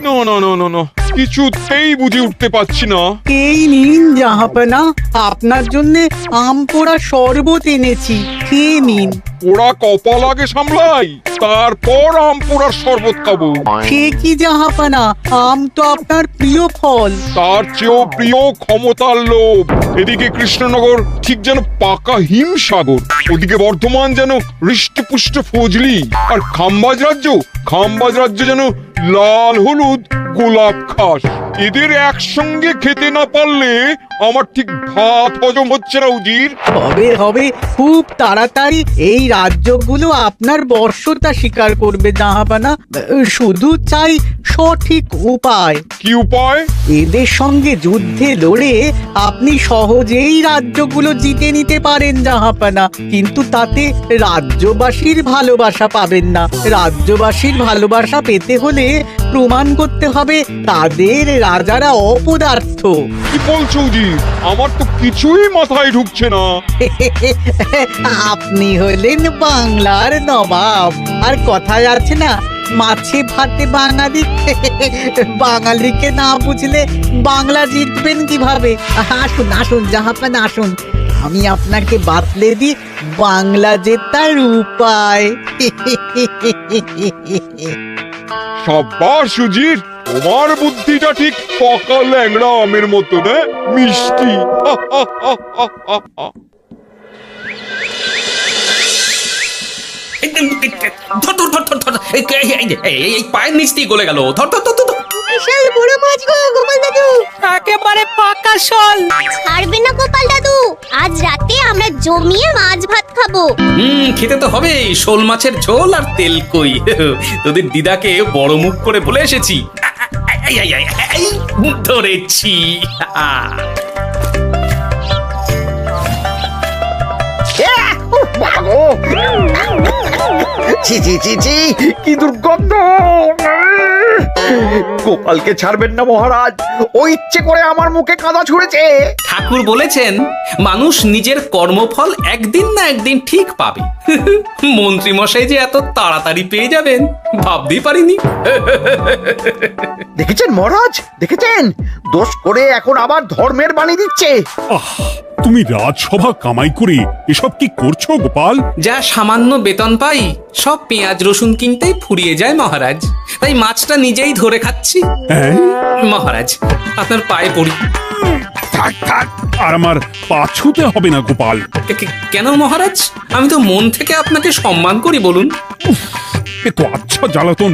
না না না না না, কিছুতেই বুঝে উঠতে পারছি না। এই নিন জাহাপনা, আপনার জন্য আম পোড়া শরবত এনেছি, খেয়ে নিন। ওরা কপাল আগে সামলাই, তারপর আম পোড়ার শরবত খাবো। সে কি জাহাপনা, আম তো আপনার প্রিয় ফল। তার চেয়েও প্রিয় ক্ষমতার লোভ। এদিকে কৃষ্ণনগর ঠিক যেন পাকা হিমসাগর, ওদিকে বর্ধমান যেন হৃষ্টপুষ্ট ফজলি, আর খাম্বাজ রাজ্য যেন লাল হলুদ গোলাপ খাস। এদের একসঙ্গে খেতে না পারলে আমার ঠিক ভাত হজম হচ্ছে না উজির। হবে হবে, খুব তাড়াতাড়ি এই রাজ্যগুলো আপনার বর্ষতা স্বীকার করবে জাহাপনা। শুধু চাই সঠিক উপায়। কি উপায়? এদের সঙ্গে যুদ্ধে লড়ে আপনি সহজেই রাজ্যগুলো জিতে নিতে পারেন জাহাপনা, কিন্তু তাতে রাজ্যবাসীর ভালোবাসা পাবেন না। রাজ্যবাসীর ভালোবাসা পেতে হলে প্রমাণ করতে হবে তাদের রাজারা অপদার্থ। কি বলছো উজির? আমার তো কিছুই মাথায় ঢুকছে না। আপনি হলেন বাংলার নবাব, আর কথায় আছে না, মাছে ভাতে বাঙালি। বাঙালিকে না বুঝলে বাংলা জিতবেন কিভাবে? আসুন আসুন জাহাপানা, আসুন, আমি আপনাকে বাতলে দিই বাংলা জেতার উপায়। সাব্বাস উজির, তোমার বুদ্ধিটা ঠিক পাকা ল্যাংড়া আমের মতো না, মিষ্টি। এই পায়ের নিচ দিয়ে গলে গেল। ধর ধর ধর ধর। বিশাল বড় মাছ গো গোপাল দাদু। একেবারে পাকা শোল। ছাড়বে না গোপাল দাদু, আজ রাতে আমরা জমিয়ে মাছ ভাত খাবো। খেতে তো হবে শোল মাছের ঝোল আর তেল কই। তোদের দিদাকে বড় মুখ করে বলে এসেছি। ধরেছি। ছি ছি ছি ছি, কি দুর্গন্ধ! গোপালকে ছাড়বেন না মহারাজ, ও ইচ্ছে করে আমার মুখে কাদা ছুঁড়েছে। ঠাকুর বলেছেন মানুষ নিজের কর্মফল একদিন না একদিন ঠিক পাবে। মন্ত্রী মশাই যে এত তাড়াতাড়ি পেয়ে যাবেন ভাবতেই পারিনি। দেখেছেন মহারাজ, দেখেছেন? দোষ করে এখন আবার ধর্মের বাণী দিচ্ছে। তুমি রাজসভা কামাই করে এসব কি করছো গোপাল? যা সামান্য বেতন পাই সব পেঁয়াজ রসুন কিনতেই ফুরিয়ে যায় মহারাজ, তাই মাছটা নিজেই ধরে খাচ্ছি। হ্যাঁ? মহারাজ আপনার পায়ে পড়ি। থাক থাক, আর আমার পা ছুতে হবে না গোপাল। কেন মহারাজ? আমি তো মন থেকে আপনাকে সম্মান করি, বলুন। এ তো আচ্ছা জ্বালাতন।